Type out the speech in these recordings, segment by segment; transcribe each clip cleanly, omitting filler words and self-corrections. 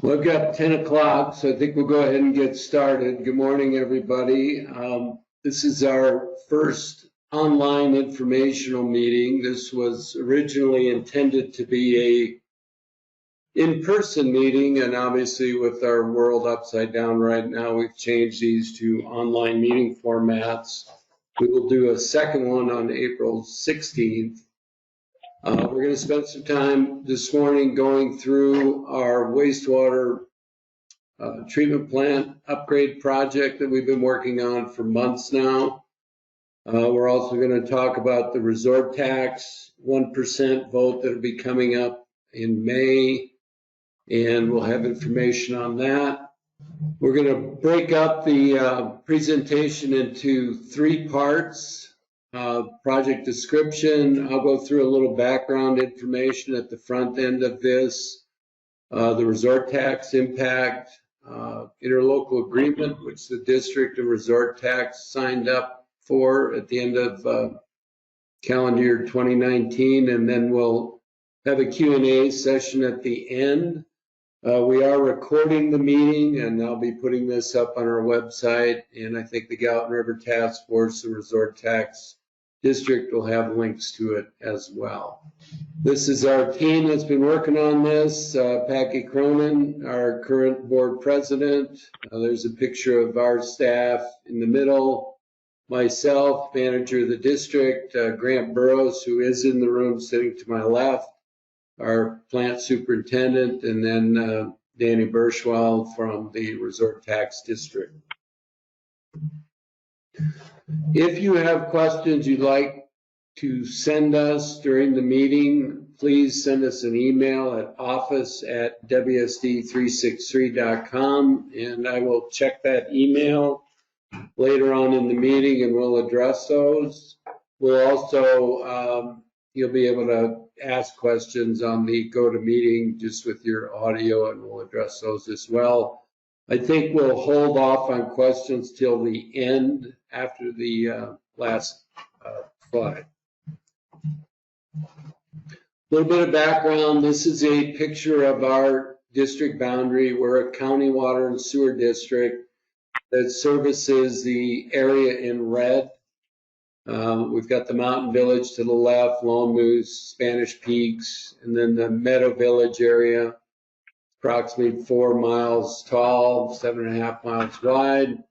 Well, I've got 10 o'clock, so I think we'll go ahead and get started. Good morning, everybody. This is our first online informational meeting. This was originally intended to be a in-person meeting, and obviously with our world upside down right now, we've changed these to online meeting formats. We will do a second one on April 16th. We're going to spend some time this morning going through our wastewater treatment plant upgrade project that we've been working on for months now. We're also going to talk about the resort tax 1% vote that will be coming up in May, and we'll have information on that. We're going to break up the presentation into three parts. Project description, I'll go through a little background information at the front end of this, the resort tax impact, interlocal agreement, which the district and resort tax signed up for at the end of calendar year 2019, and then we'll have a Q&A session at the end. We are recording the meeting, and I'll be putting this up on our website, and I think the Gallatin River Task Force, the resort tax district, will have links to it as well. This is our team that's been working on this. Packy Cronin, our current board president. There's a picture of our staff in the middle. Myself, manager of the district. Grant Burrows, who is in the room sitting to my left. Our plant superintendent, and then Danny Bierschwale from the resort tax district. If you have questions you'd like to send us during the meeting, please send us an email at office@wsd363.com, and I will check that email later on in the meeting and we'll address those. We'll also, you'll be able to ask questions on the GoToMeeting just with your audio, and we'll address those as well. I think we'll hold off on questions till the end after the last slide. A little bit of background. This is a picture of our district boundary. We're a county water and sewer district that services the area in red. We've got the mountain village to the left, Lone Moose, Spanish Peaks, and then the Meadow Village area, approximately 4 miles tall, 7.5 miles wide.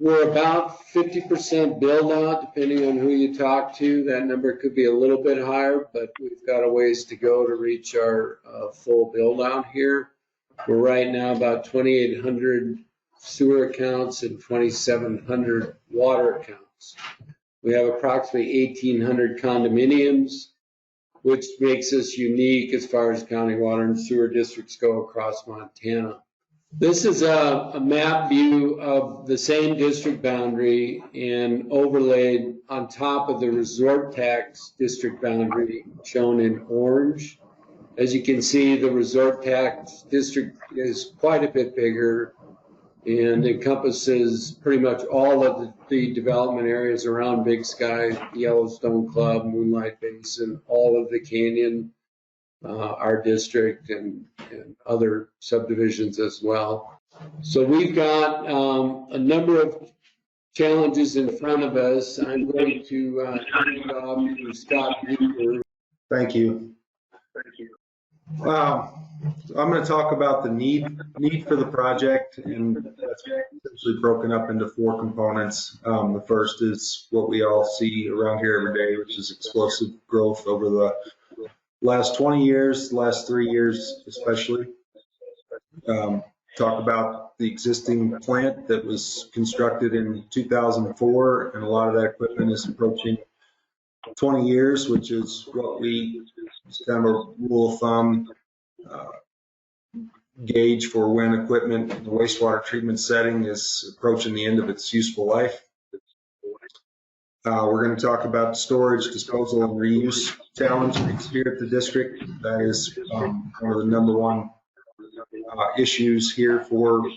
We're about 50% build out, depending on who you talk to. That number could be a little bit higher, but we've got a ways to go to reach our full build out here. We're right now about 2,800 sewer accounts and 2,700 water accounts. We have approximately 1,800 condominiums, which makes us unique as far as county water and sewer districts go across Montana. This is a map view of the same district boundary and overlaid on top of the resort tax district boundary shown in orange. As you can see, the resort tax district is quite a bit bigger and encompasses pretty much all of the development areas around Big Sky, Yellowstone Club, Moonlight Basin, all of the canyon, our district, and other subdivisions as well. So we've got a number of challenges in front of us. I'm going to hand it off to Scott Buecker. Thank you. I'm going to talk about the need for the project, and that's essentially broken up into 4 components. The first is what we all see around here every day, which is explosive growth over the last 20 years, last 3 years especially. Talk about the existing plant that was constructed in 2004, and a lot of that equipment is approaching 20 years, which is what we, kind of a rule of thumb, gauge for when equipment in the wastewater treatment setting is approaching the end of its useful life. We're going to talk about storage, disposal, and reuse challenges here at the district. That is one of the number one issues here for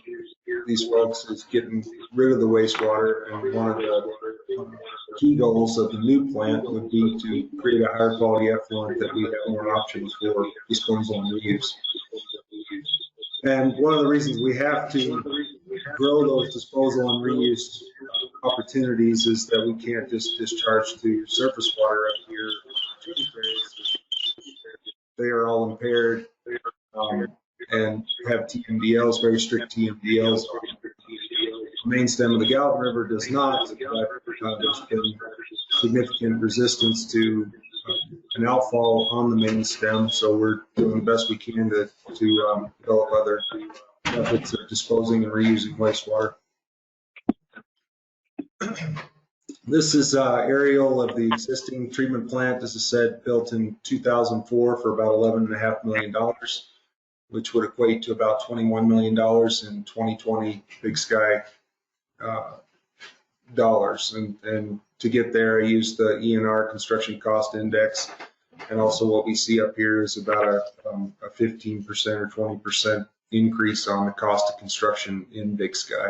these folks, is getting rid of the wastewater, and one of the key goals of the new plant would be to create a higher quality effluent that we have more options for disposal and reuse. And one of the reasons we have to grow those disposal and reuse opportunities is that we can't just discharge to surface water up here. They are all impaired and have TMDLs, very strict TMDLs. The main stem of the Gallatin River does not, but there's been significant resistance to an outfall on the main stem, so we're doing the best we can to develop other methods of disposing and reusing wastewater. This is aerial of the existing treatment plant, as I said, built in 2004 for about $11.5 million, which would equate to about $21 million in 2020 Big Sky dollars. And to get there, I used the ENR construction cost index. And also what we see up here is about a 15% or 20% increase on the cost of construction in Big Sky.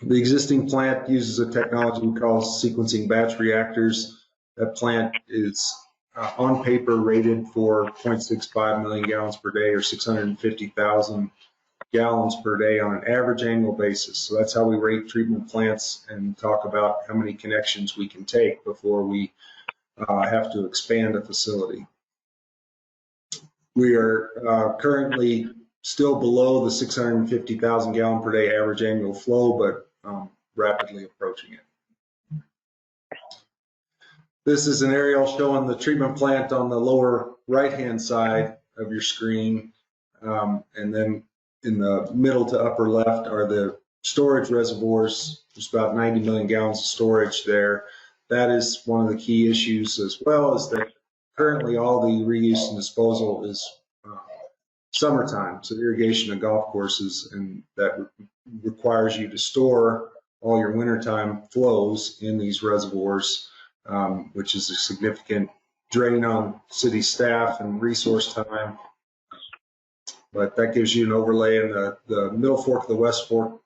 The existing plant uses a technology we call sequencing batch reactors. That plant is on paper rated for 0.65 million gallons per day or 650,000 gallons per day on an average annual basis. So that's how we rate treatment plants and talk about how many connections we can take before we have to expand a facility. We are currently still below the 650,000 gallon per day average annual flow, but rapidly approaching it. This is an aerial showing the treatment plant on the lower right-hand side of your screen, and then in the middle to upper left are the storage reservoirs. There's about 90 million gallons of storage there. That is one of the key issues, as well as that currently all the reuse and disposal is summertime, so irrigation of golf courses, and that requires you to store all your wintertime flows in these reservoirs, which is a significant drain on city staff and resource time. But that gives you an overlay, and the middle fork of the west fork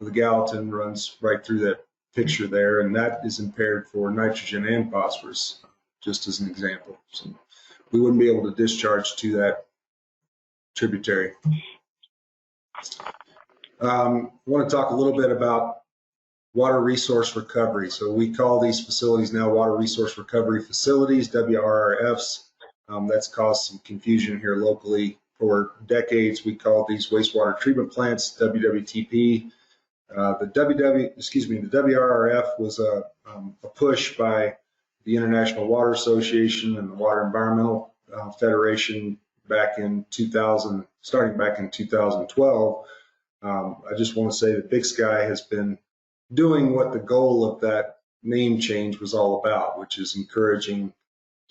of the Gallatin runs right through that picture there, and that is impaired for nitrogen and phosphorus, just as an example. So we wouldn't be able to discharge to that tributary. I want to talk a little bit about water resource recovery. So we call these facilities now water resource recovery facilities, WRRFs. That's caused some confusion here locally. For decades, we called these wastewater treatment plants WWTP. The WRRF was a push by the International Water Association and the Water Environmental Federation back in 2000, starting back in 2012. I just want to say that Big Sky has been doing what the goal of that name change was all about, which is encouraging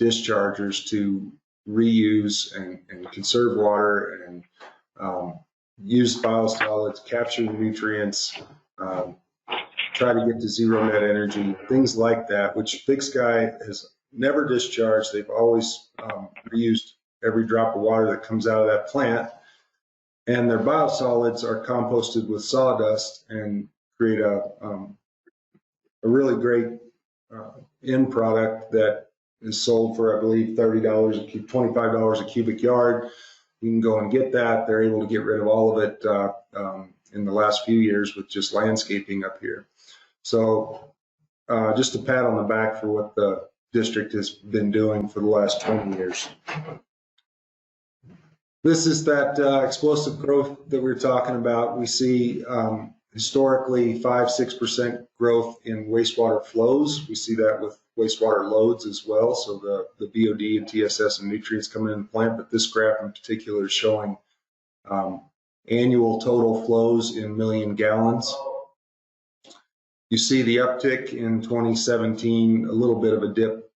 dischargers to reuse and conserve water and use biosolids, capture the nutrients, try to get to zero net energy, things like that, which Big Sky has never discharged. They've always reused every drop of water that comes out of that plant, and their biosolids are composted with sawdust and create a really great end product that is sold for, I believe, $30 a cubic, $25 a cubic yard. You can go and get that. They're able to get rid of all of it in the last few years with just landscaping up here. So just a pat on the back for what the district has been doing for the last 20 years. This is that explosive growth that we were talking about. We see historically 5–6% growth in wastewater flows. We see that with wastewater loads as well. So the BOD and TSS and nutrients coming in the plant, but this graph in particular is showing annual total flows in million gallons. You see the uptick in 2017, a little bit of a dip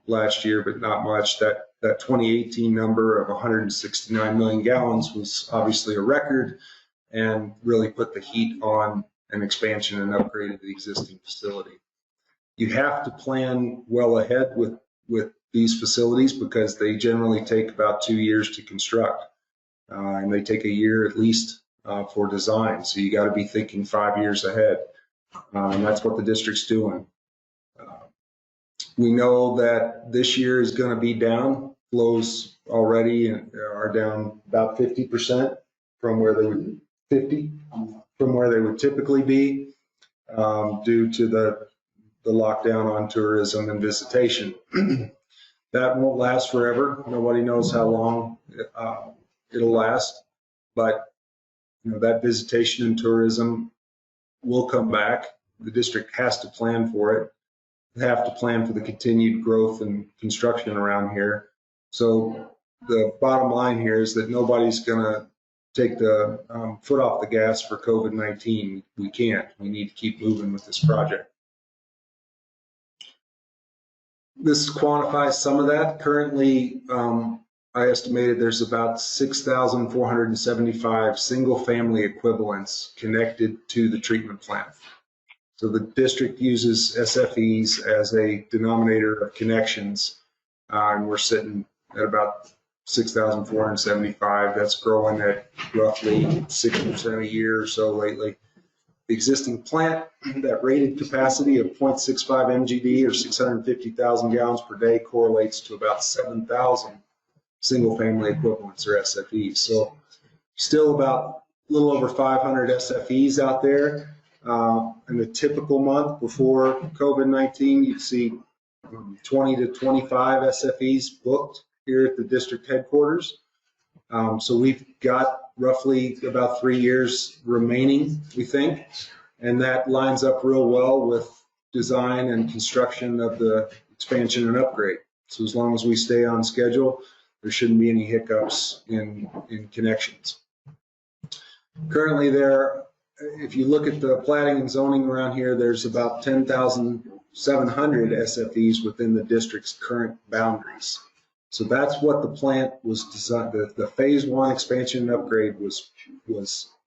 last year, but not much. That 2018 number of 169 million gallons was obviously a record and really put the heat on an expansion and upgrade of the existing facility. You have to plan well ahead with these facilities because they generally take about 2 years to construct, and they take a year at least for design. So you got to be thinking 5 years ahead, and that's what the district's doing. We know that this year is going to be down. Flows already are down about 50%. from where they would 50 from where they would typically be due to the lockdown on tourism and visitation. That won't last forever. Nobody knows how long it'll last, but that visitation and tourism will come back. The district has to plan for it. They have to plan for the continued growth and construction around here. So the bottom line here is that nobody's going to take the foot off the gas for COVID-19. We can't. We need to keep moving with this project. This quantifies some of that. Currently, I estimated there's about 6,475 single-family equivalents connected to the treatment plant. So the district uses SFEs as a denominator of connections, and we're sitting at about 6,475. That's growing at roughly 6% a year or so lately. The existing plant, that rated capacity of 0.65 MGD or 650,000 gallons per day, correlates to about 7,000 single-family equivalents or SFEs. So still about a little over 500 SFEs out there. In a typical month before COVID-19, you'd see 20 to 25 SFEs booked here at the district headquarters. So we've got roughly about 3 years remaining, we think, and that lines up real well with design and construction of the expansion and upgrade. So as long as we stay on schedule, there shouldn't be any hiccups in connections. Currently if you look at the platting and zoning around here, there's about 10,700 SFEs within the district's current boundaries. So that's what the plant was designed, the phase 1 expansion and upgrade was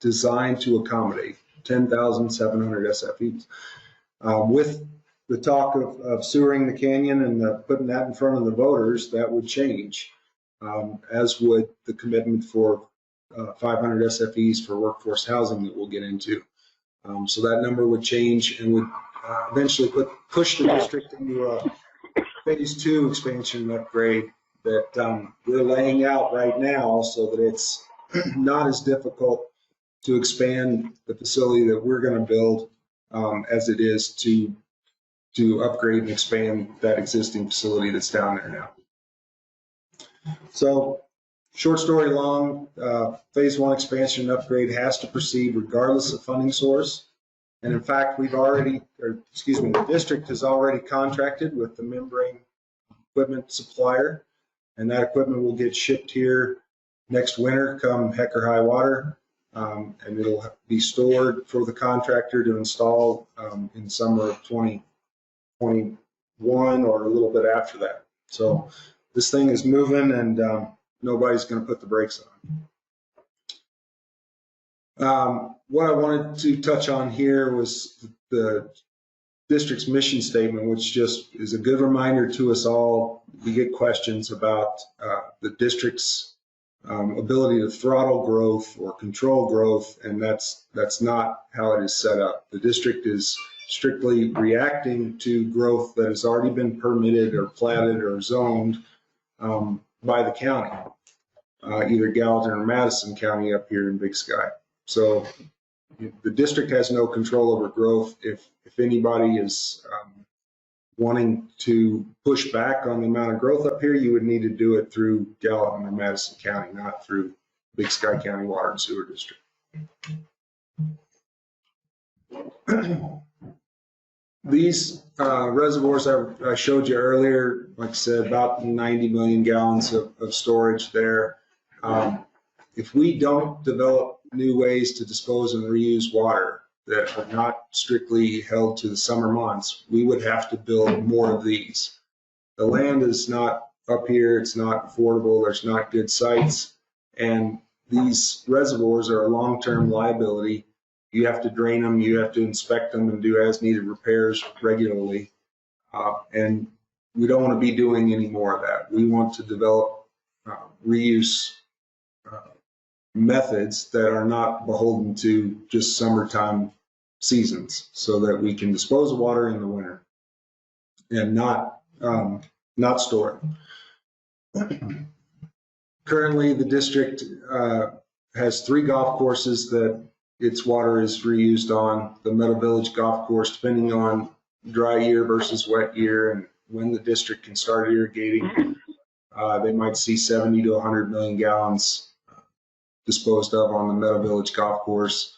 designed to accommodate, 10,700 SFEs. With the talk of sewering the canyon and putting that in front of the voters, that would change, as would the commitment for 500 SFEs for workforce housing that we'll get into. So that number would change and would eventually push the district into a phase 2 expansion and upgrade that we're laying out right now so that it's not as difficult to expand the facility that we're going to build as it is to upgrade and expand that existing facility that's down there now. So short story long, phase 1 expansion and upgrade has to proceed regardless of funding source. And in fact, the district has already contracted with the membrane equipment supplier, and that equipment will get shipped here next winter come heck or high water, and it'll be stored for the contractor to install in summer of 2021 or a little bit after that. So this thing is moving, and nobody's going to put the brakes on. What I wanted to touch on here was the district's mission statement, which just is a good reminder to us all. We get questions about the district's ability to throttle growth or control growth, and that's not how it is set up. The district is strictly reacting to growth that has already been permitted or platted or zoned by the county, either Gallatin or Madison County up here in Big Sky. So the district has no control over growth. If anybody is wanting to push back on the amount of growth up here, you would need to do it through Gallatin or Madison County, not through Big Sky County Water and Sewer District. These reservoirs I showed you earlier, like I said, about 90 million gallons of storage there. If we don't develop new ways to dispose and reuse water that are not strictly held to the summer months, we would have to build more of these. The land is not up here, it's not affordable, there's not good sites, and these reservoirs are a long-term liability. You have to drain them, you have to inspect them and do as-needed repairs regularly, and we don't want to be doing any more of that. We want to develop reuse methods that are not beholden to just summertime seasons, so that we can dispose of water in the winter and not store it. Currently, the district has 3 golf courses that its water is reused on. The Meadow Village Golf Course, depending on dry year versus wet year and when the district can start irrigating, they might see 70 to 100 million gallons disposed of on the Meadow Village Golf Course.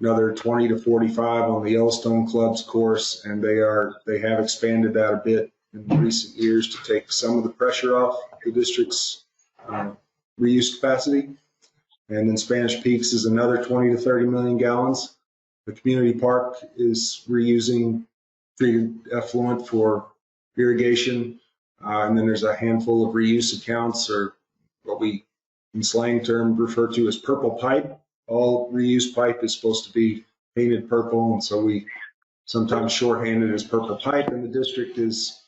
Another 20 to 45 on the Yellowstone Club's course, and they have expanded that a bit in recent years to take some of the pressure off the district's reuse capacity. And then Spanish Peaks is another 20 to 30 million gallons. The community park is reusing treated effluent for irrigation. And then there's a handful of reuse accounts, or what we in slang term refer to as purple pipe. All reused pipe is supposed to be painted purple, and so we sometimes shorthand it as purple pipe, and the district is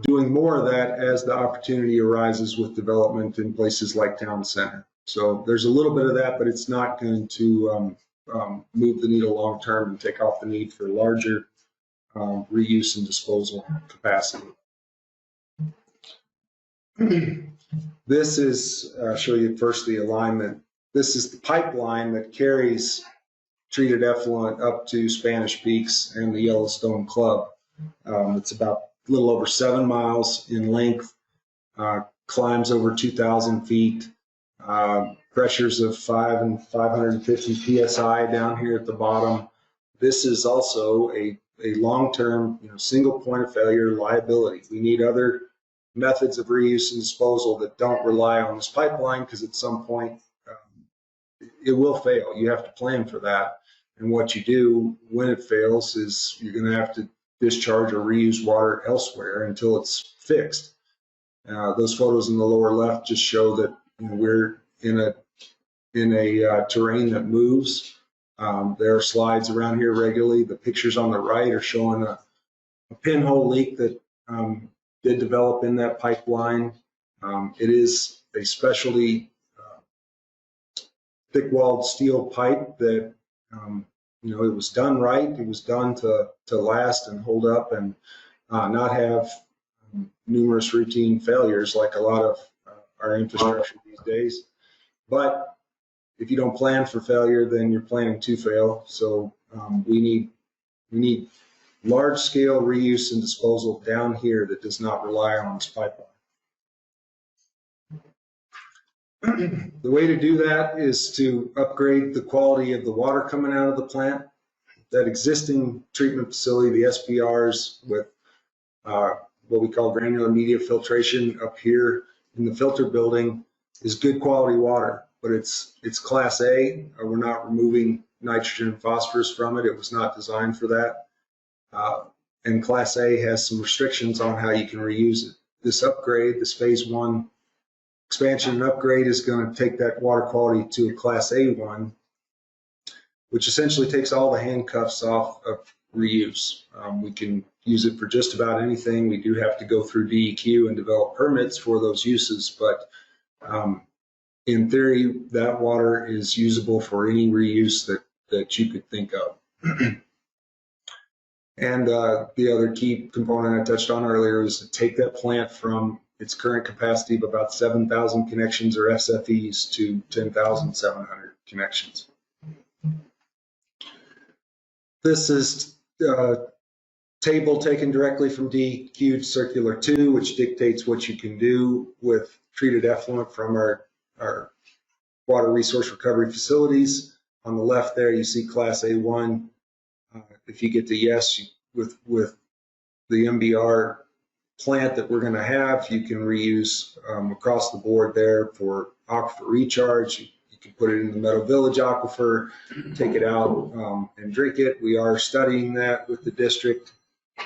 doing more of that as the opportunity arises with development in places like Town Center. So there's a little bit of that, but it's not going to move the needle long term and take off the need for larger reuse and disposal capacity. This is, I'll show you first the alignment. This is the pipeline that carries treated effluent up to Spanish Peaks and the Yellowstone Club. It's about a little over 7 miles in length, climbs over 2,000 feet, pressures of 5 and 550 PSI down here at the bottom. This is also a long-term, single point of failure liability. We need other methods of reuse and disposal that don't rely on this pipeline, because at some point it will fail. You have to plan for that. And what you do when it fails is you're going to have to discharge or reuse water elsewhere until it's fixed. Those photos in the lower left just show that we're in a terrain that moves. There are slides around here regularly. The pictures on the right are showing a pinhole leak that did develop in that pipeline. It is a specialty thick-walled steel pipe that, it was done right. It was done to last and hold up and not have numerous routine failures like a lot of our infrastructure these days. But if you don't plan for failure, then you're planning to fail. So we need large-scale reuse and disposal down here that does not rely on this pipeline. The way to do that is to upgrade the quality of the water coming out of the plant. That existing treatment facility, the SPRs, with what we call granular media filtration up here in the filter building, is good quality water, but it's Class A. We're not removing nitrogen and phosphorus from it. It was not designed for that. And Class A has some restrictions on how you can reuse it. This upgrade, this phase 1 expansion and upgrade, is going to take that water quality to a Class A1, which essentially takes all the handcuffs off of reuse. We can use it for just about anything. We do have to go through DEQ and develop permits for those uses, but in theory, that water is usable for any reuse that you could think of. And the other key component I touched on earlier is to take that plant from its current capacity of about 7,000 connections, or SFEs, to 10,700 connections. This is a table taken directly from DEQ Circular 2, which dictates what you can do with treated effluent from our water resource recovery facilities. On the left there, you see Class A1. If you get the yes with the MBR plant that we're going to have, you can reuse across the board there for aquifer recharge. You can put it in the Meadow Village aquifer, take it out and drink it. We are studying that with the district.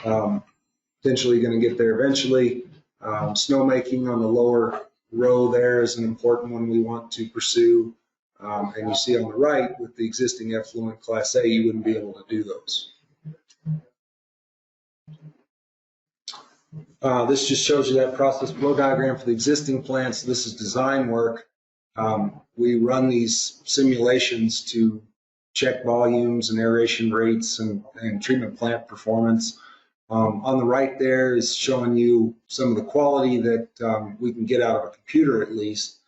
Potentially going to get there eventually. Snowmaking on the lower row there is an important one we want to pursue. And you see on the right, with the existing effluent Class A, you wouldn't be able to do those. This just shows you that process flow diagram for the existing plants. This is design work. We run these simulations to check volumes and aeration rates and treatment plant performance. On the right there is showing you some of the quality that we can get out of a computer, at least.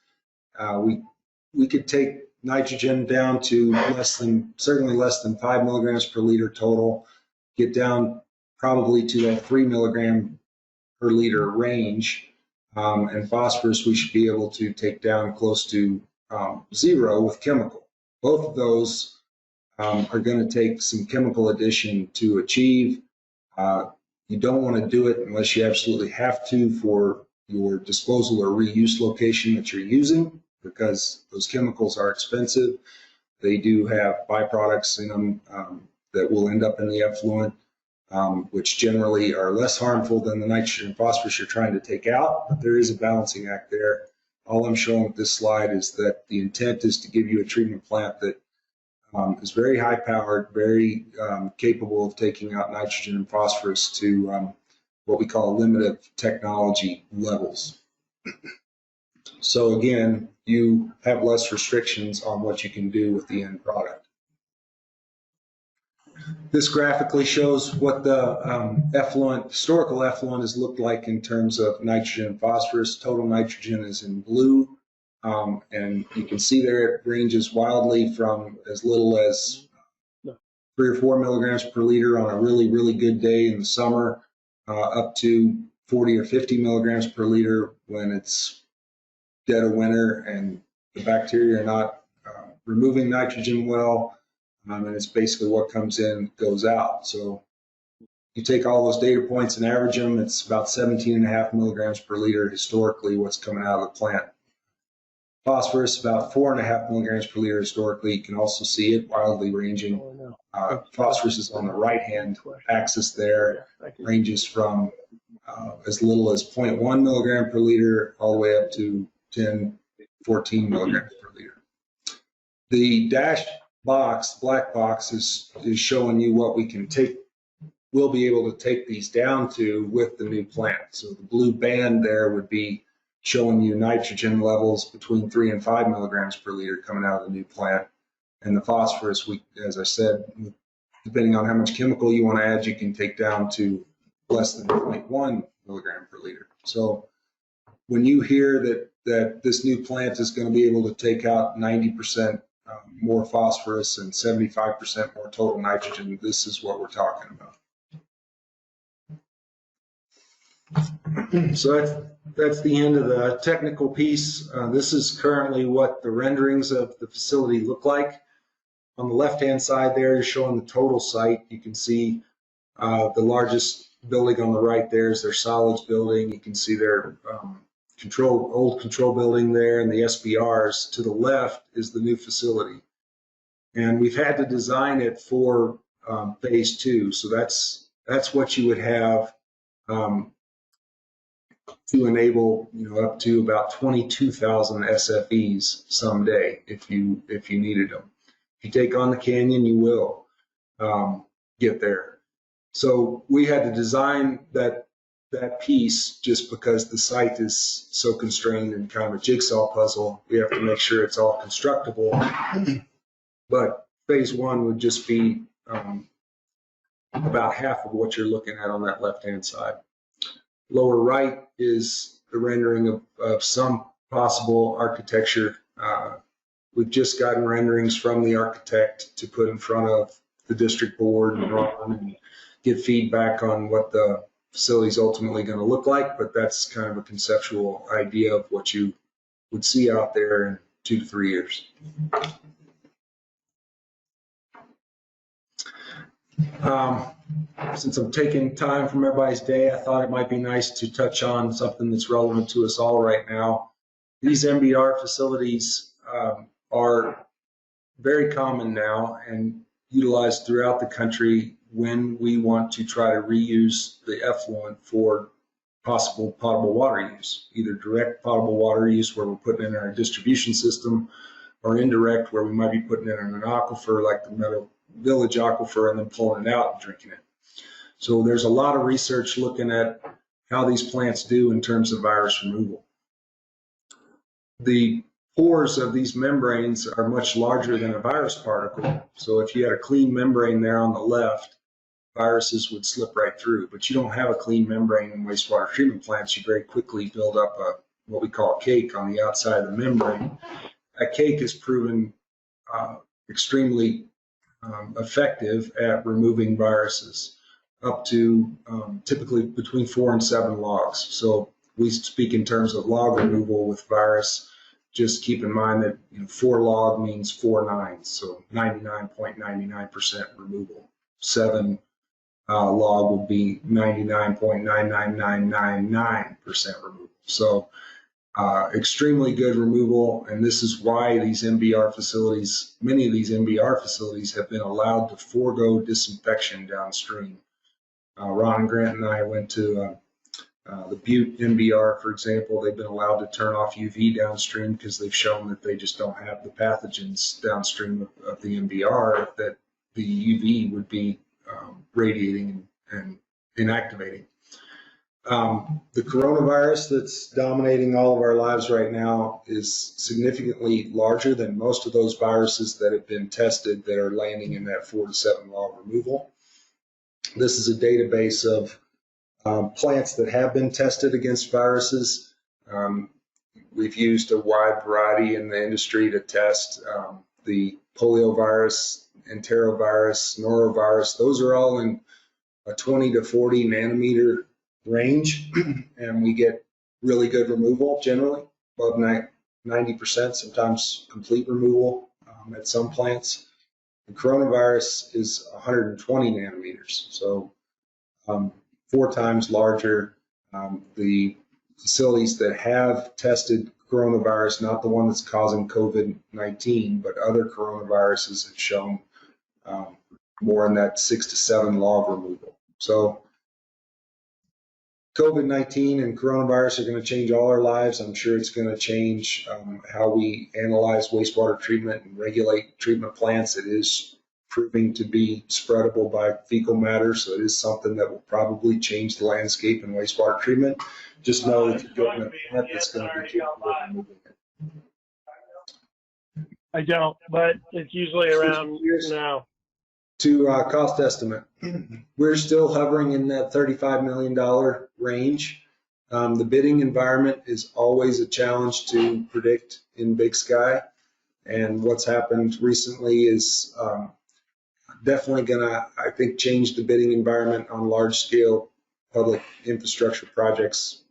we could take nitrogen down to certainly less than 5 milligrams per liter total, get down probably to that 3 milligram per liter range. And phosphorus, we should be able to take down close to 0 with chemical. Both of those are going to take some chemical addition to achieve. You don't want to do it unless you absolutely have to for your disposal or reuse location that you're using, because those chemicals are expensive. They do have byproducts in them that will end up in the effluent, which generally are less harmful than the nitrogen and phosphorus you're trying to take out, but there is a balancing act there. All I'm showing with this slide is that the intent is to give you a treatment plant that is very high powered, very capable of taking out nitrogen and phosphorus to what we call limited technology levels. So again, you have less restrictions on what you can do with the end product. This graphically shows what the historical effluent has looked like in terms of nitrogen and phosphorus. Total nitrogen is in blue. And you can see there it ranges wildly from as little as 3 or 4 milligrams per liter on a really, really good day in the summer, up to 40 or 50 milligrams per liter when it's dead of winter and the bacteria are not removing nitrogen well, and it's basically what comes in goes out. So you take all those data points and average them, it's about 17.5 milligrams per liter historically what's coming out of the plant. Phosphorus, about 4.5 milligrams per liter historically. You can also see it wildly ranging. Phosphorus is on the right-hand axis there, ranges from as little as 0.1 milligram per liter all the way up to 10, 14 milligrams per liter. The dashed box, black box, is showing you what we can take. We'll be able to take these down to with the new plant. So the blue band there would be showing you nitrogen levels between 3 and 5 milligrams per liter coming out of the new plant. And the phosphorus, as I said, depending on how much chemical you want to add, you can take down to less than 0.1 milligram per liter. So when you hear that this new plant is going to be able to take out 90% more phosphorus and 75% more total nitrogen, this is what we're talking about. So that's the end of the technical piece. This is currently what the renderings of the facility look like. On the left-hand side there is showing the total site. You can see the largest building on the right there is their solids building. You can see their old control building there and the SBRs. To the left is the new facility. And we've had to design it for phase 2. So that's what you would have to enable, up to about 22,000 SFEs someday if you needed them. If you take on the canyon, you will get there. So we had to design that piece just because the site is so constrained and kind of a jigsaw puzzle. We have to make sure it's all constructible. But phase 1 would just be about half of what you're looking at on that left-hand side. Lower right is the rendering of some possible architecture. We've just gotten renderings from the architect to put in front of the district board and run and get feedback on what the facility is ultimately going to look like, but that's kind of a conceptual idea of what you would see out there in 2 to 3 years. Since I'm taking time from everybody's day, I thought it might be nice to touch on something that's relevant to us all right now. These MBR facilities are very common now and utilized throughout the country when we want to try to reuse the effluent for possible potable water use, either direct potable water use where we're putting it in our distribution system, or indirect where we might be putting it in an aquifer like the Meadow Village aquifer and then pulling it out and drinking it. So there's a lot of research looking at how these plants do in terms of virus removal. The pores of these membranes are much larger than a virus particle. So if you had a clean membrane there on the left, viruses would slip right through. But you don't have a clean membrane in wastewater treatment plants. You very quickly build up what we call a cake on the outside of the membrane. that cake has proven extremely effective at removing viruses, up to typically between 4 and 7 logs. So we speak in terms of log removal with virus. Just keep in mind that 4 log means 4 nines, so 99.99% removal. 7 log would be 99.99999% removal. So extremely good removal, and this is why these MBR facilities, many of these MBR facilities have been allowed to forego disinfection downstream. Ron and Grant and I went to the Butte MBR, for example. They've been allowed to turn off UV downstream because they've shown that they just don't have the pathogens downstream of the MBR that the UV would be radiating and inactivating. The coronavirus that's dominating all of our lives right now is significantly larger than most of those viruses that have been tested that are landing in that 4 to 7 log removal. This is a database of plants that have been tested against viruses. We've used a wide variety in the industry to test the poliovirus, enterovirus, norovirus. Those are all in a 20 to 40 nanometer range, and we get really good removal generally, above 90%, sometimes complete removal at some plants. The coronavirus is 120 nanometers, so 4 times larger. The facilities that have tested coronavirus, not the one that's causing COVID-19, but other coronaviruses have shown more in that 6 to 7 log removal. So COVID-19 and coronavirus are going to change all our lives. I'm sure it's going to change how we analyze wastewater treatment and regulate treatment plants. It is proving to be spreadable by fecal matter, so it is something that will probably change the landscape in wastewater treatment. Just know that you're getting a plant that's going to be capable of removing it. I don't, but it's usually around now. To cost estimate, we're still hovering in that $35 million range. The bidding environment is always a challenge to predict in Big Sky, and what's happened recently is definitely gonna, I think, change the bidding environment on large-scale public infrastructure projects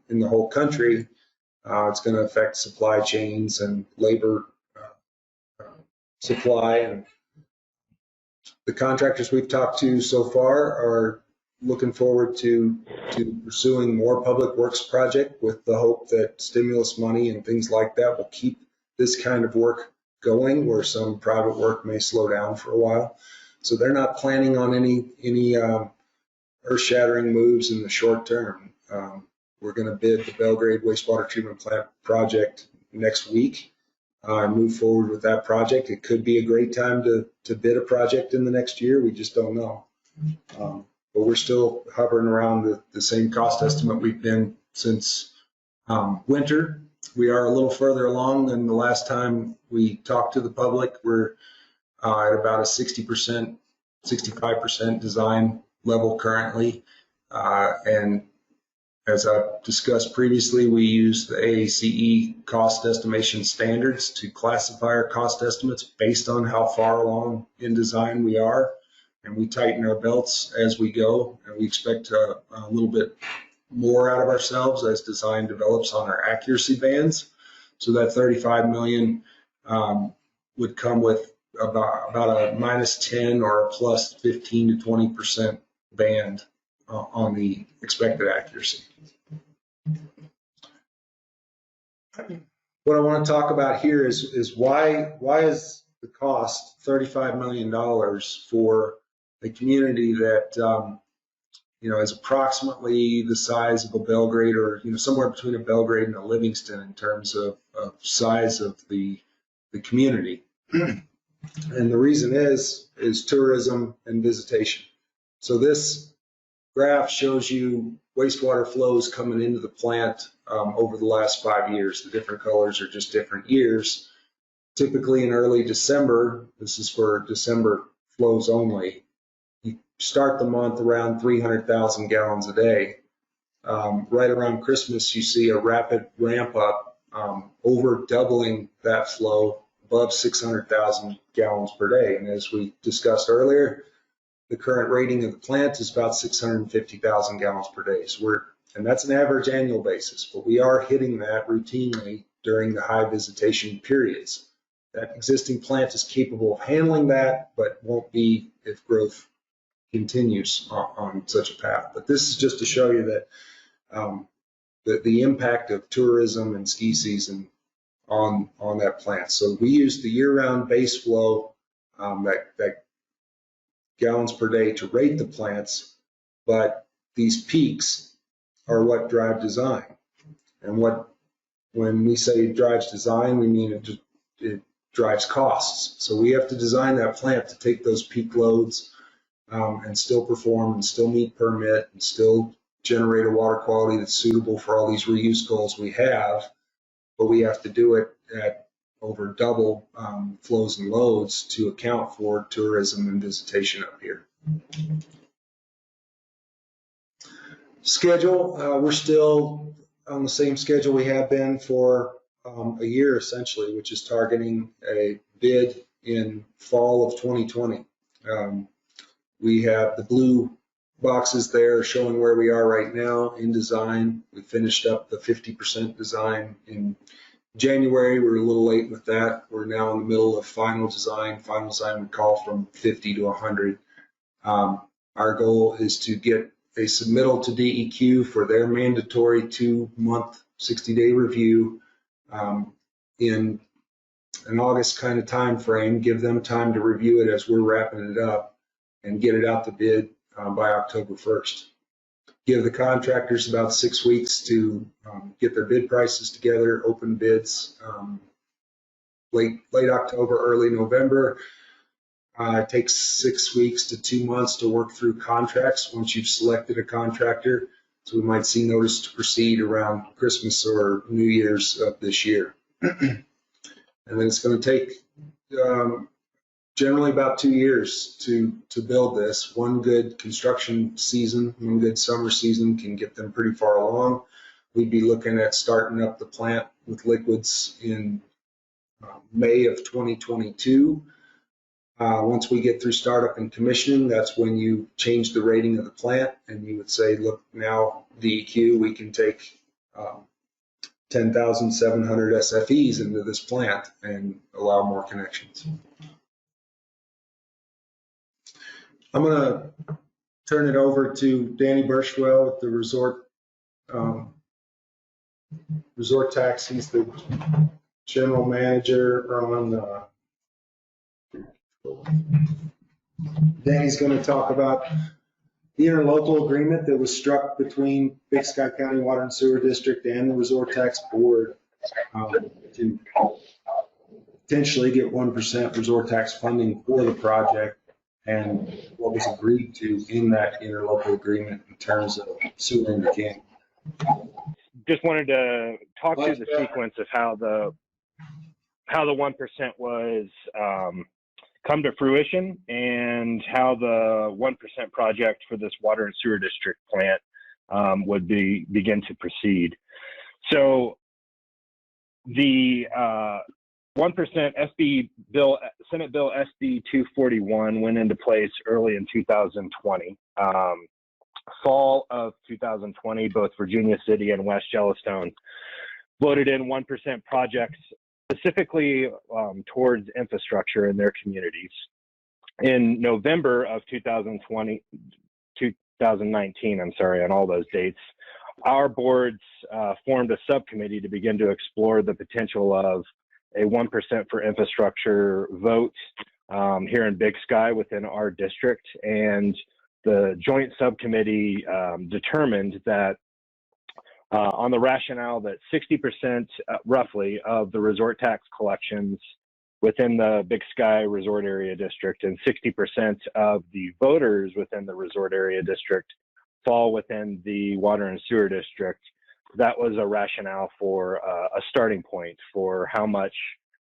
in the whole country. It's going to affect supply chains and labor supply, and the contractors we've talked to so far are looking forward to pursuing more public works project with the hope that stimulus money and things like that will keep this kind of work going, where some private work may slow down for a while. So they're not planning on any earth-shattering moves in the short term. We're going to bid the Belgrade wastewater treatment plant project next week. Move forward with that project. It could be a great time to bid a project in the next year. We just don't know. But we're still hovering around the same cost estimate we've been since winter. We are a little further along than the last time we talked to the public. We're at about a 60%, 65% design level currently. And as I've discussed previously, we use the AACE cost estimation standards to classify our cost estimates based on how far along in design we are, and we tighten our belts as we go, and we expect a little bit more out of ourselves as design develops on our accuracy bands. So that 35 million would come with about a -10 or a plus 15 to 20% band on the expected accuracy. What I want to talk about here is why is the cost $35 million for a community that is approximately the size of a Belgrade, or somewhere between a Belgrade and a Livingston in terms of size of the community. And the reason is tourism and visitation. So this graph shows you wastewater flows coming into the plant over the last 5 years. The different colors are just different years. Typically in early December, this is for December flows only, you start the month around 300,000 gallons a day. Right around Christmas, you see a rapid ramp up over doubling that flow above 600,000 gallons per day. And as we discussed earlier, the current rating of the plant is about 650,000 gallons per day. So and that's an average annual basis, but we are hitting that routinely during the high visitation periods. That existing plant is capable of handling that, but won't be if growth continues on such a path. But this is just to show you that the impact of tourism and ski season on that plant. So we use the year-round base flow, that gallons per day, to rate the plants, but these peaks are what drive design. And when we say it drives design, we mean it drives costs. So we have to design that plant to take those peak loads and still perform and still meet permit and still generate a water quality that's suitable for all these reuse goals we have, but we have to do it at over double flows and loads to account for tourism and visitation up here. Schedule, we're still on the same schedule we have been for a year essentially, which is targeting a bid in fall of 2020. We have the blue boxes there showing where we are right now in design. We finished up the 50% design in January. We were a little late with that. We're now in the middle of final design. Final design would call from 50 to 100. Our goal is to get a submittal to DEQ for their mandatory 2-month, 60-day review in an August kind of time frame. Give them time to review it as we're wrapping it up and get it out to bid by October 1st. Give the contractors about 6 weeks to get their bid prices together, open bids late October, early November. It takes 6 weeks to 2 months to work through contracts once you've selected a contractor. So we might see notice to proceed around Christmas or New Year's of this year. And then it's going to take generally about 2 years to build this. One good construction season, one good summer season can get them pretty far along. We'd be looking at starting up the plant with liquids in May of 2022. Once we get through startup and commissioning, that's when you change the rating of the plant, and you would say, look, now DEQ, we can take 10,700 SFEs into this plant and allow more connections. I'm going to turn it over to Danny Bierschwale with the resort tax. He's the general manager on Danny's going to talk about the interlocal agreement that was struck between Big Sky County Water and Sewer District and the Resort Tax Board to potentially get 1% resort tax funding for the project, and what was agreed to in that interlocal agreement in terms of sewer and decay. Just wanted to talk through the sequence of how the 1% was come to fruition, and how the 1% project for this water and sewer district plant would begin to proceed. So the 1% Senate Bill SB 241 went into place early in 2020. Fall of 2020, both Virginia City and West Yellowstone voted in 1% projects specifically towards infrastructure in their communities. In November of 2019, I'm sorry, on all those dates, our boards formed a subcommittee to begin to explore the potential of a 1% for infrastructure vote here in Big Sky within our district. And the joint subcommittee determined that on the rationale that 60% roughly of the resort tax collections within the Big Sky Resort Area District and 60% of the voters within the Resort Area District fall within the Water and Sewer District, that was a rationale for a starting point for how much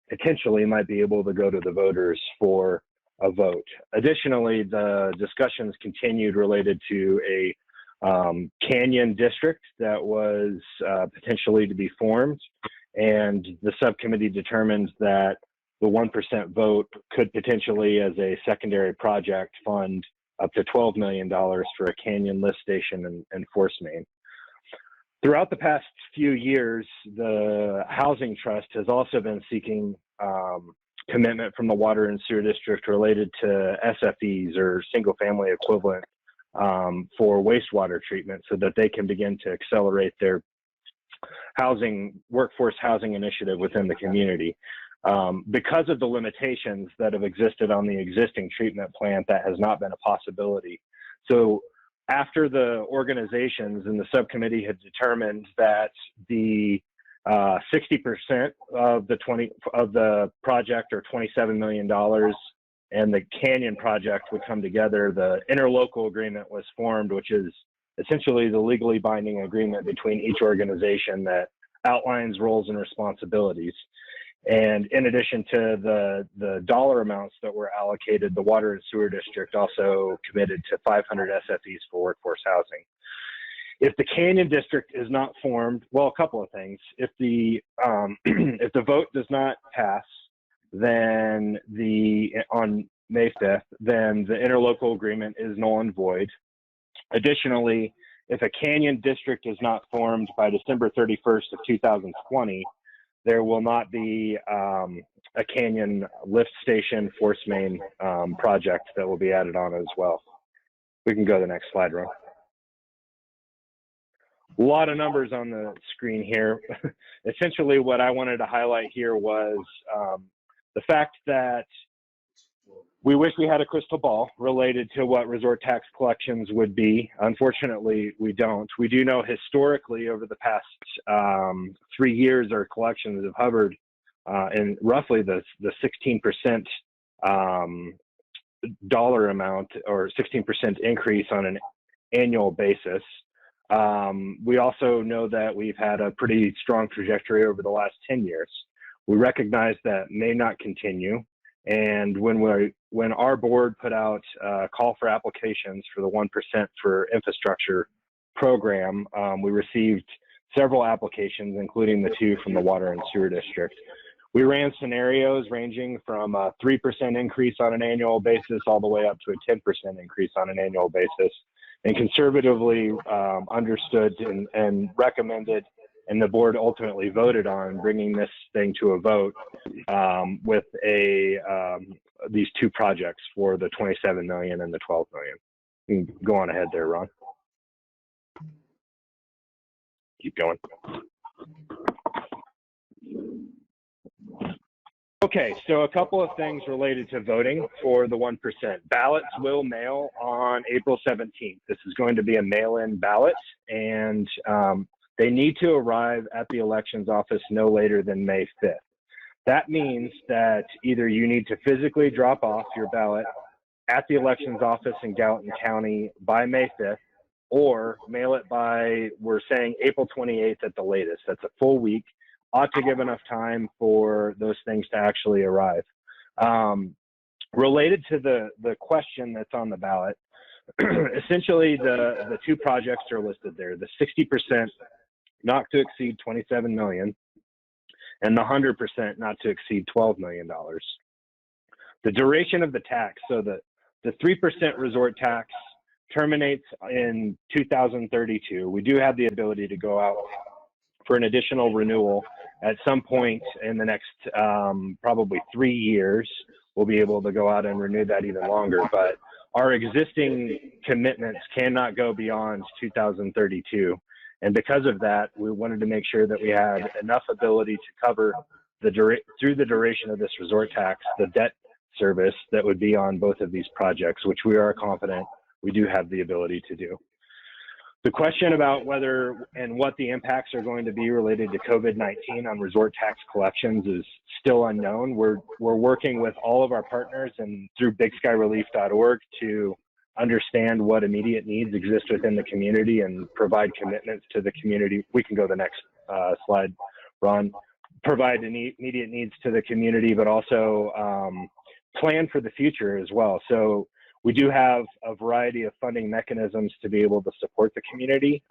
potentially might be able to go to the voters for a vote. Additionally, the discussions continued related to a canyon district that was potentially to be formed, and the subcommittee determined that the 1% vote could potentially, as a secondary project, fund up to $12 million for a canyon lift station and force main. Throughout the past few years, the Housing Trust has also been seeking commitment from the Water and Sewer District related to SFEs, or single family equivalent, for wastewater treatment, so that they can begin to accelerate their workforce housing initiative within the community. Because of the limitations that have existed on the existing treatment plant, that has not been a possibility. So after the organizations and the subcommittee had determined that the 60% of the project, or $27 million, and the Canyon project would come together, the interlocal agreement was formed, which is essentially the legally binding agreement between each organization that outlines roles and responsibilities. And in addition to the dollar amounts that were allocated, the Water and Sewer District also committed to 500 SFEs for workforce housing. If the Canyon District is not formed, well, a couple of things. If the if the vote does not pass, then on May 5th, then the interlocal agreement is null and void. Additionally, if a Canyon District is not formed by December 31st of 2020, there will not be a Canyon lift station force main project that will be added on as well. We can go to the next slide, Ron. A lot of numbers on the screen here. Essentially, what I wanted to highlight here was the fact that we wish we had a crystal ball related to what resort tax collections would be. Unfortunately, we don't. We do know historically over the past 3 years, our collections have hovered in roughly the 16% dollar amount, or 16% increase on an annual basis. We also know that we've had a pretty strong trajectory over the last 10 years. We recognize that may not continue. And when our board put out a call for applications for the 1% for infrastructure program, we received several applications, including the 2 from the Water and Sewer District. We ran scenarios ranging from a 3% increase on an annual basis all the way up to a 10% increase on an annual basis, and conservatively understood and recommended, and the board ultimately voted on bringing this thing to a vote with these 2 projects for the $27 million and the $12 million. You can go on ahead there, Ron. Keep going. Okay, so a couple of things related to voting for the 1%. Ballots will mail on April 17th. This is going to be a mail-in ballot, and they need to arrive at the elections office no later than May 5th. That means that either you need to physically drop off your ballot at the elections office in Gallatin County by May 5th, or mail it by, we're saying, April 28th at the latest. That's a full week. Ought to give enough time for those things to actually arrive. Related to the question that's on the ballot, essentially the 2 projects are listed there. The 60% not to exceed $27 million, and the 100% not to exceed $12 million. The duration of the tax, so the 3% resort tax terminates in 2032. We do have the ability to go out for an additional renewal at some point in the next probably 3 years. We'll be able to go out and renew that even longer, but our existing commitments cannot go beyond 2032. And because of that, we wanted to make sure that we had enough ability to cover through the duration of this resort tax, the debt service that would be on both of these projects, which we are confident we do have the ability to do. The question about whether and what the impacts are going to be related to COVID-19 on resort tax collections is still unknown. We're working with all of our partners and through bigskyrelief.org to understand what immediate needs exist within the community and provide commitments to the community. We can go to the next slide, Ron. Provide immediate needs to the community, but also plan for the future as well. So we do have a variety of funding mechanisms to be able to support the community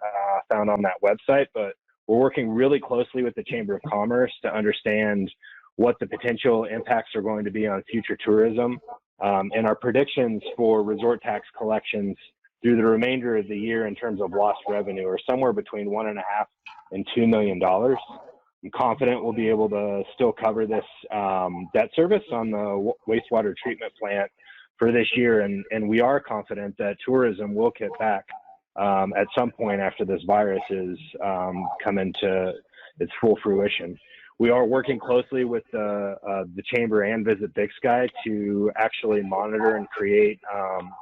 found on that website, but We're working really closely with the Chamber of Commerce to understand what the potential impacts are going to be on future tourism. And our predictions for resort tax collections through the remainder of the year in terms of lost revenue are somewhere between $1.5 and $2 million. I'm confident we'll be able to still cover this debt service on the wastewater treatment plant for this year, and we are confident that tourism will get back at some point after this virus is come into its full fruition. We are working closely with the Chamber and Visit Big Sky to actually monitor and create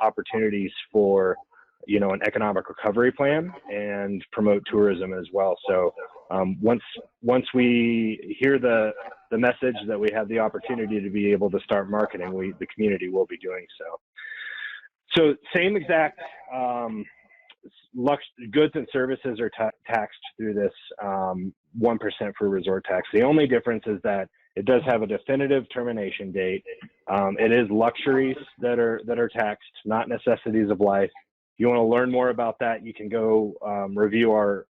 opportunities for, you know, an economic recovery plan and promote tourism as well. So once we hear the message that we have the opportunity to be able to start marketing, the community will be doing so. So same exact goods and services are taxed through this 1% for resort tax. The only difference is that it does have a definitive termination date. It is luxuries that are taxed, not necessities of life. If you want to learn more about that, you can go review our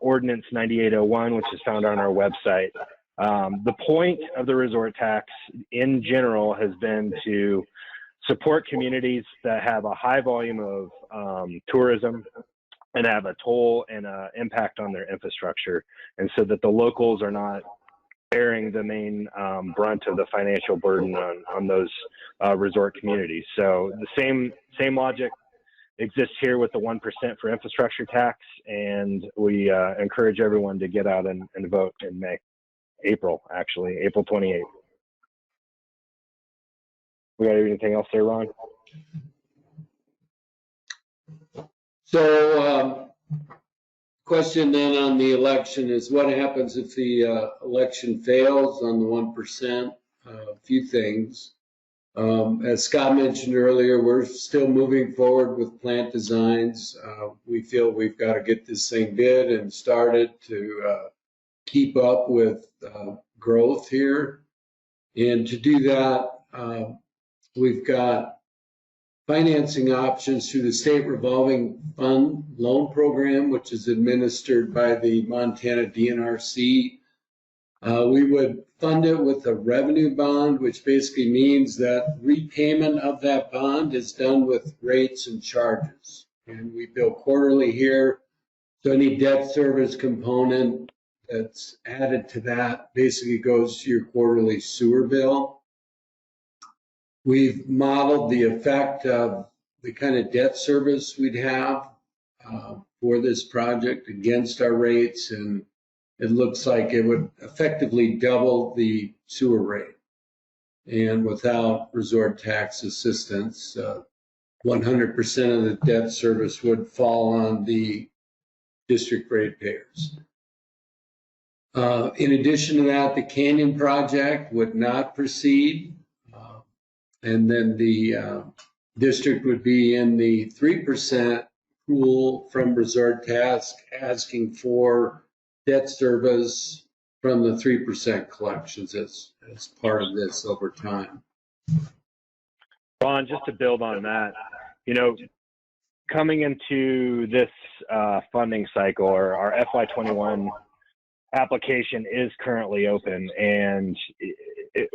Ordinance 9801, which is found on our website. The point of the resort tax in general has been to support communities that have a high volume of tourism and have a toll and an impact on their infrastructure, and so that the locals are not bearing the main brunt of the financial burden on those resort communities. So the same logic exists here with the 1% for infrastructure tax, and we encourage everyone to get out and vote in April 28th. We got anything else there, Ron? So, question then on the election is what happens if the election fails on the 1%? A few things. As Scott mentioned earlier, we're still moving forward with plant designs. We feel we've got to get this thing bid and started to keep up with growth here. And to do that, we've got financing options through the State Revolving Fund Loan Program, which is administered by the Montana DNRC. We would fund it with a revenue bond, which basically means that repayment of that bond is done with rates and charges. And we bill quarterly here, so any debt service component that's added to that basically goes to your quarterly sewer bill. We've modeled the effect of the kind of debt service we'd have for this project against our rates, and it looks like it would effectively double the sewer rate. And without resort tax assistance, 100% of the debt service would fall on the district ratepayers. In addition to that, the Canyon project would not proceed. And then the district would be in the 3% pool from resort tax, asking for debt service from the 3% collections as part of this over time. Ron, just to build on that, you know, coming into this funding cycle, our FY21 application is currently open, and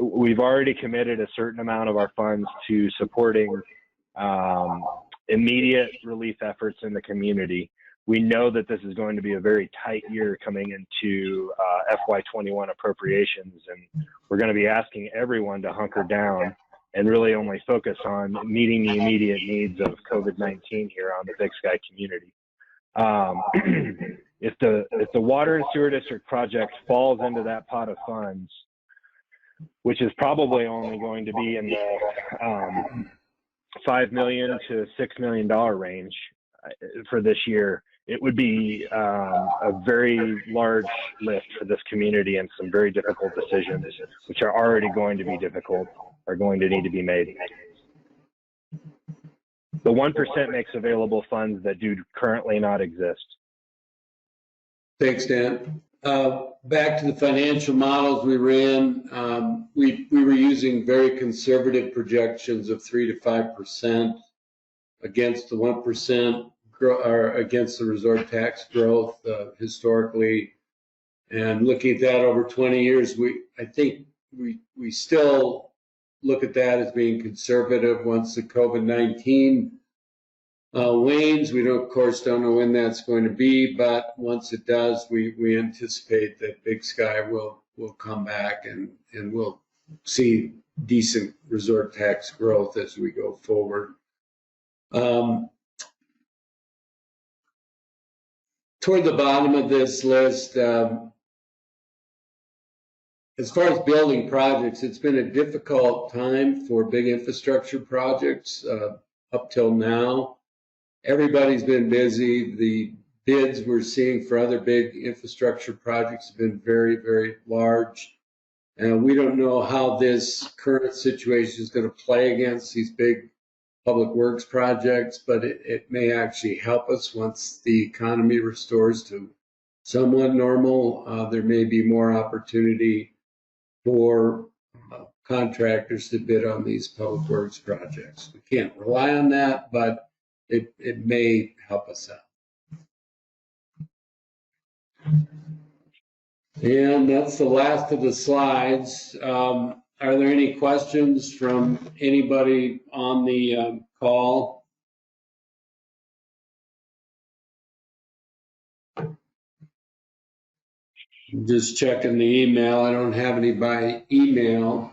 we've already committed a certain amount of our funds to supporting immediate relief efforts in the community. We know that this is going to be a very tight year coming into FY21 appropriations, and we're going to be asking everyone to hunker down and really only focus on meeting the immediate needs of COVID-19 here on the Big Sky community. If the water and sewer district project falls into that pot of funds, which is probably only going to be in the $5 million to $6 million range for this year, it would be a very large lift for this community, and some very difficult decisions, which are already going to be difficult, are going to need to be made. The 1% makes available funds that do currently not exist. Thanks, Dan. Back to the financial models we ran. We were using very conservative projections of 3 to 5% against the 1%, or against the resort tax growth. Historically, And looking at that over 20 years, I think we still look at that as being conservative. Once the COVID-19 wanes, we of course don't know when that's going to be, but once it does, we anticipate that Big Sky will come back, and we'll see decent resort tax growth as we go forward. Toward the bottom of this list, as far as building projects, it's been a difficult time for big infrastructure projects up till now. Everybody's been busy. The bids we're seeing for other big infrastructure projects have been very, very large. And we don't know how this current situation is going to play against these big public works projects, but it may actually help us once the economy restores to somewhat normal. There may be more opportunity for contractors to bid on these public works projects. We can't rely on that, but it may help us out. And that's the last of the slides. Are there any questions from anybody on the call? Just checking the email. I don't have any by email.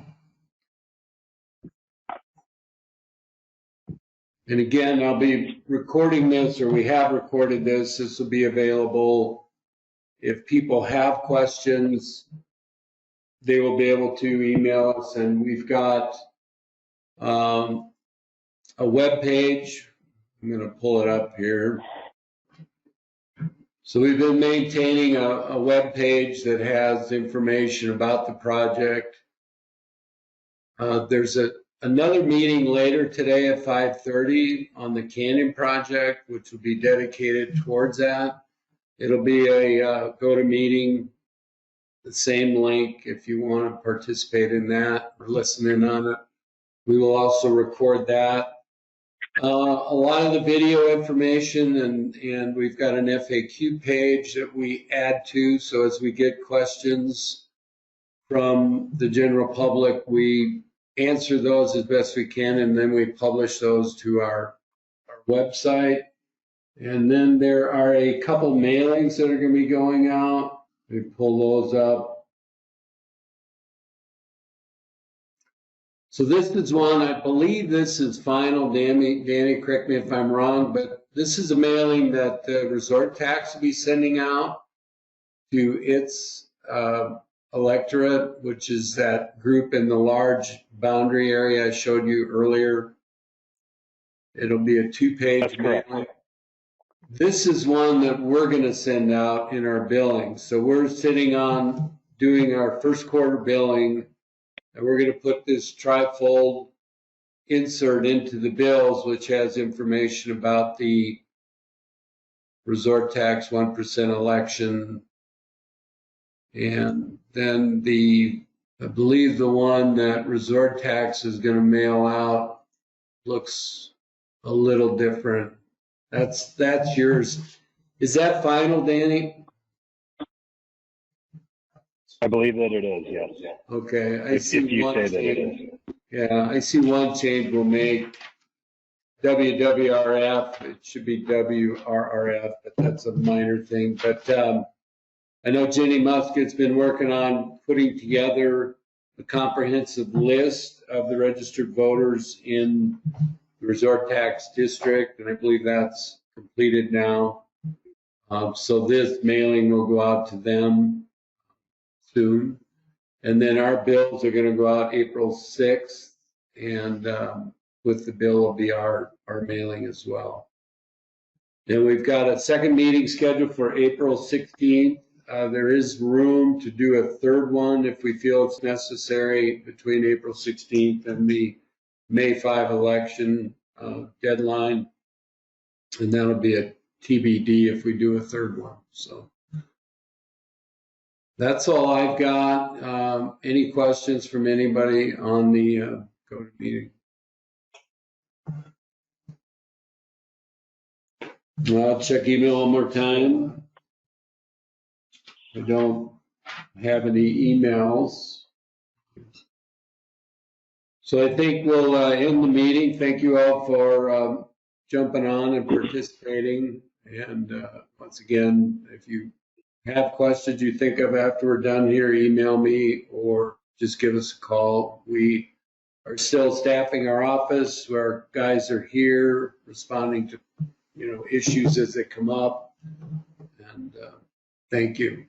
And again, I'll be recording this, or we have recorded this. This will be available. If people have questions, they will be able to email us. And we've got a web page. I'm going to pull it up here. So we've been maintaining a web page that has information about the project. There's another meeting later today at 5:30 on the Canyon project, which will be dedicated towards that. It'll be a go-to-meeting, the same link if you want to participate in that or listen in on it. We will also record that. A lot of the video information, and we've got an FAQ page that we add to, so as we get questions from the general public, we answer those as best we can, and then we publish those to our website. And then there are a couple mailings that are going to be going out. We pull those up. So this is one, I believe this is final. Danny, correct me if I'm wrong, but this is a mailing that Resort Tax will be sending out to its electorate, which is that group in the large boundary area I showed you earlier. It'll be a 2-page mailing. This is one that we're going to send out in our billing. So we're sitting on doing our first quarter billing, and we're going to put this trifold insert into the bills, which has information about the resort tax 1% election. And then I believe the one that resort tax is going to mail out looks a little different. That's yours. Is that final, Danny? I believe that it is, yes. Okay, I If see you one say that it change. is. Yeah, I see one change we'll make. WRRF, it should be WRRF, but that's a minor thing. But I know Jenny Muskett's been working on putting together a comprehensive list of the registered voters in the resort tax district, and I believe that's completed now. So this mailing will go out to them soon. And then our bills are going to go out April 6th, and with the bill will be our mailing as well. And we've got a second meeting scheduled for April 16th. There is room to do a third one if we feel it's necessary between April 16th and the May 5 election deadline. And that'll be a TBD if we do a third one. So that's all I've got. Any questions from anybody on the go-to meeting? Well, I'll check email one more time. I don't have any emails. So I think we'll end the meeting. Thank you all for jumping on and participating. And once again, if you have questions you think of after we're done here, email me or just give us a call. We are still staffing our office. Our guys are here responding to issues as they come up. And thank you.